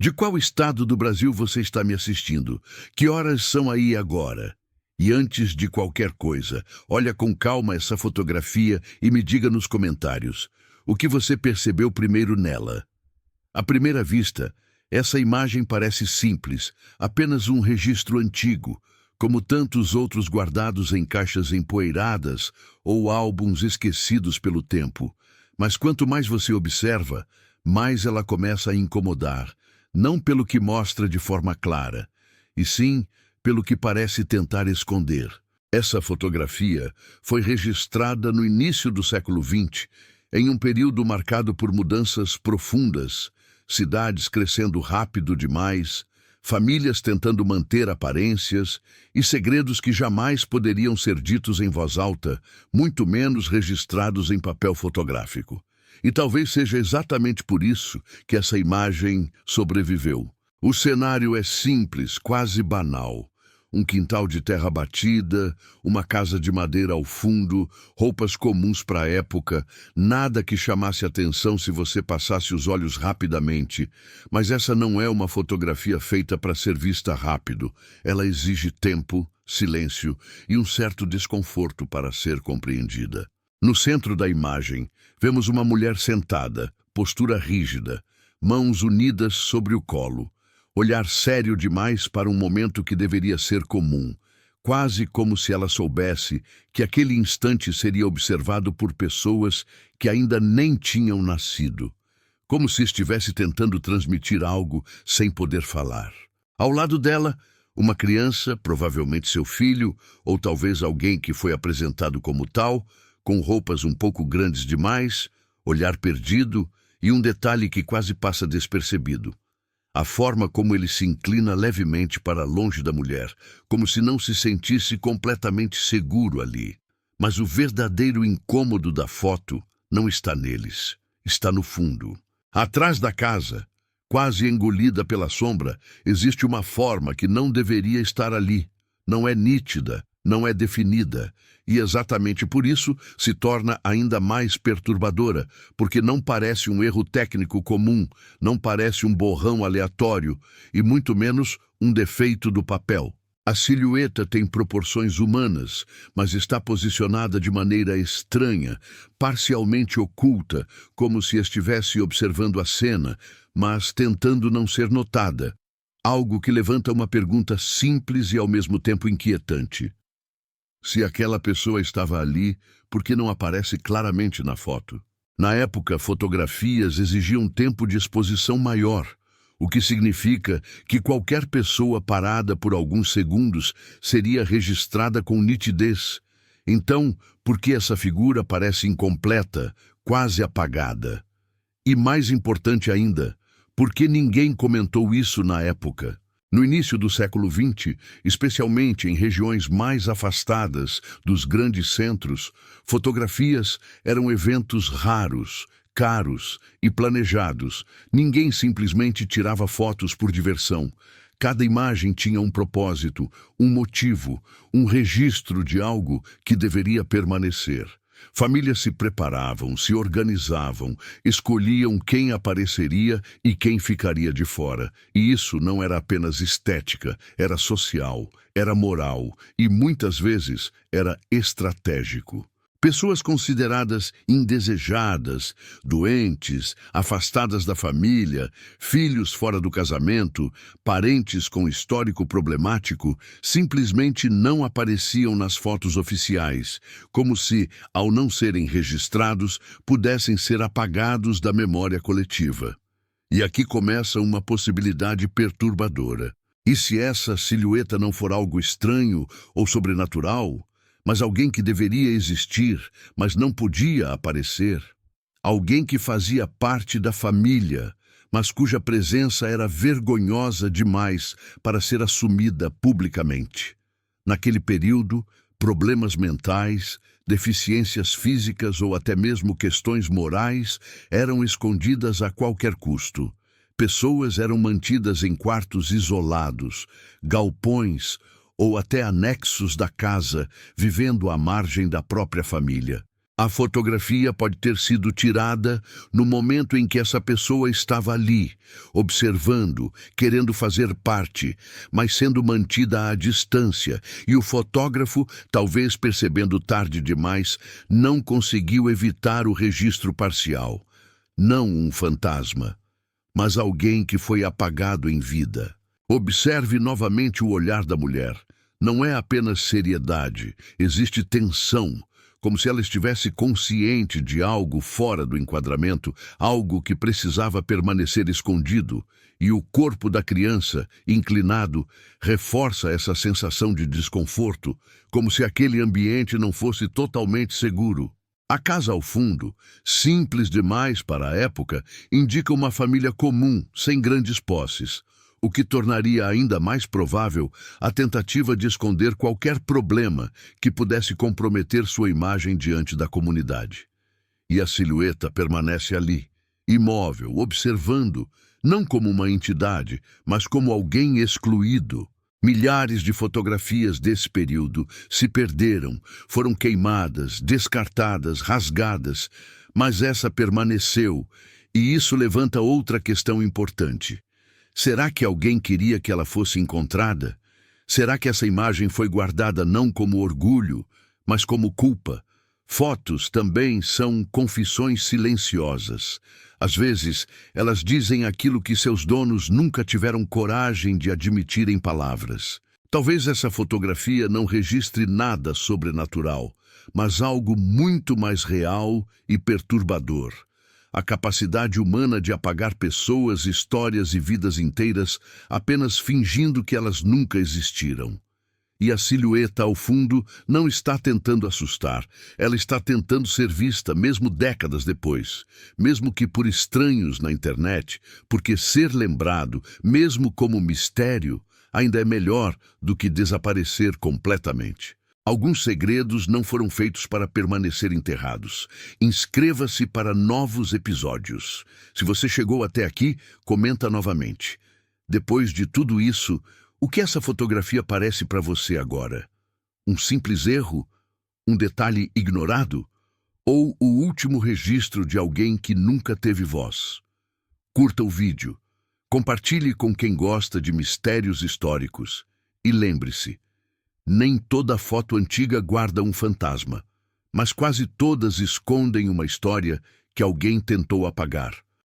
De qual estado do Brasil você está me assistindo? Que horas são aí agora? E antes de qualquer coisa, olha com calma essa fotografia e me diga nos comentários o que você percebeu primeiro nela. À primeira vista, essa imagem parece simples, apenas um registro antigo, como tantos outros guardados em caixas empoeiradas ou álbuns esquecidos pelo tempo. Mas quanto mais você observa, mais ela começa a incomodar, não pelo que mostra de forma clara, e sim pelo que parece tentar esconder. Essa fotografia foi registrada no início do século XX, em um período marcado por mudanças profundas, cidades crescendo rápido demais, famílias tentando manter aparências e segredos que jamais poderiam ser ditos em voz alta, muito menos registrados em papel fotográfico. E talvez seja exatamente por isso que essa imagem sobreviveu. O cenário é simples, quase banal. Um quintal de terra batida, uma casa de madeira ao fundo, roupas comuns para a época, nada que chamasse atenção se você passasse os olhos rapidamente. Mas essa não é uma fotografia feita para ser vista rápido. Ela exige tempo, silêncio e um certo desconforto para ser compreendida. No centro da imagem, vemos uma mulher sentada, postura rígida, mãos unidas sobre o colo. Olhar sério demais para um momento que deveria ser comum, quase como se ela soubesse que aquele instante seria observado por pessoas que ainda nem tinham nascido, como se estivesse tentando transmitir algo sem poder falar. Ao lado dela, uma criança, provavelmente seu filho, ou talvez alguém que foi apresentado como tal, com roupas um pouco grandes demais, olhar perdido e um detalhe que quase passa despercebido. A forma como ele se inclina levemente para longe da mulher, como se não se sentisse completamente seguro ali. Mas o verdadeiro incômodo da foto não está neles, está no fundo. Atrás da casa, quase engolida pela sombra, existe uma forma que não deveria estar ali. Não é nítida, não é definida, e exatamente por isso se torna ainda mais perturbadora, porque não parece um erro técnico comum, não parece um borrão aleatório, e muito menos um defeito do papel. A silhueta tem proporções humanas, mas está posicionada de maneira estranha, parcialmente oculta, como se estivesse observando a cena, mas tentando não ser notada. Algo que levanta uma pergunta simples e ao mesmo tempo inquietante. Se aquela pessoa estava ali, por que não aparece claramente na foto? Na época, fotografias exigiam tempo de exposição maior, o que significa que qualquer pessoa parada por alguns segundos seria registrada com nitidez. Então, por que essa figura parece incompleta, quase apagada? E mais importante ainda, por que ninguém comentou isso na época? No início do século XX, especialmente em regiões mais afastadas dos grandes centros, fotografias eram eventos raros, caros e planejados. Ninguém simplesmente tirava fotos por diversão. Cada imagem tinha um propósito, um motivo, um registro de algo que deveria permanecer. Famílias se preparavam, se organizavam, escolhiam quem apareceria e quem ficaria de fora. E isso não era apenas estética, era social, era moral e muitas vezes era estratégico. Pessoas consideradas indesejadas, doentes, afastadas da família, filhos fora do casamento, parentes com histórico problemático, simplesmente não apareciam nas fotos oficiais, como se, ao não serem registrados, pudessem ser apagados da memória coletiva. E aqui começa uma possibilidade perturbadora. E se essa silhueta não for algo estranho ou sobrenatural, mas alguém que deveria existir, mas não podia aparecer? Alguém que fazia parte da família, mas cuja presença era vergonhosa demais para ser assumida publicamente. Naquele período, problemas mentais, deficiências físicas ou até mesmo questões morais eram escondidas a qualquer custo. Pessoas eram mantidas em quartos isolados, galpões ou até anexos da casa, vivendo à margem da própria família. A fotografia pode ter sido tirada no momento em que essa pessoa estava ali, observando, querendo fazer parte, mas sendo mantida à distância, e o fotógrafo, talvez percebendo tarde demais, não conseguiu evitar o registro parcial. Não um fantasma, mas alguém que foi apagado em vida. Observe novamente o olhar da mulher. Não é apenas seriedade, existe tensão, como se ela estivesse consciente de algo fora do enquadramento, algo que precisava permanecer escondido, e o corpo da criança, inclinado, reforça essa sensação de desconforto, como se aquele ambiente não fosse totalmente seguro. A casa ao fundo, simples demais para a época, indica uma família comum, sem grandes posses, o que tornaria ainda mais provável a tentativa de esconder qualquer problema que pudesse comprometer sua imagem diante da comunidade. E a silhueta permanece ali, imóvel, observando, não como uma entidade, mas como alguém excluído. Milhares de fotografias desse período se perderam, foram queimadas, descartadas, rasgadas, mas essa permaneceu, e isso levanta outra questão importante. Será que alguém queria que ela fosse encontrada? Será que essa imagem foi guardada não como orgulho, mas como culpa? Fotos também são confissões silenciosas. Às vezes, elas dizem aquilo que seus donos nunca tiveram coragem de admitir em palavras. Talvez essa fotografia não registre nada sobrenatural, mas algo muito mais real e perturbador. A capacidade humana de apagar pessoas, histórias e vidas inteiras apenas fingindo que elas nunca existiram. E a silhueta ao fundo não está tentando assustar, ela está tentando ser vista mesmo décadas depois, mesmo que por estranhos na internet, porque ser lembrado, mesmo como mistério, ainda é melhor do que desaparecer completamente. Alguns segredos não foram feitos para permanecer enterrados. Inscreva-se para novos episódios. Se você chegou até aqui, comenta novamente. Depois de tudo isso, o que essa fotografia parece para você agora? Um simples erro? Um detalhe ignorado? Ou o último registro de alguém que nunca teve voz? Curta o vídeo. Compartilhe com quem gosta de mistérios históricos. E lembre-se, nem toda foto antiga guarda um fantasma, mas quase todas escondem uma história que alguém tentou apagar.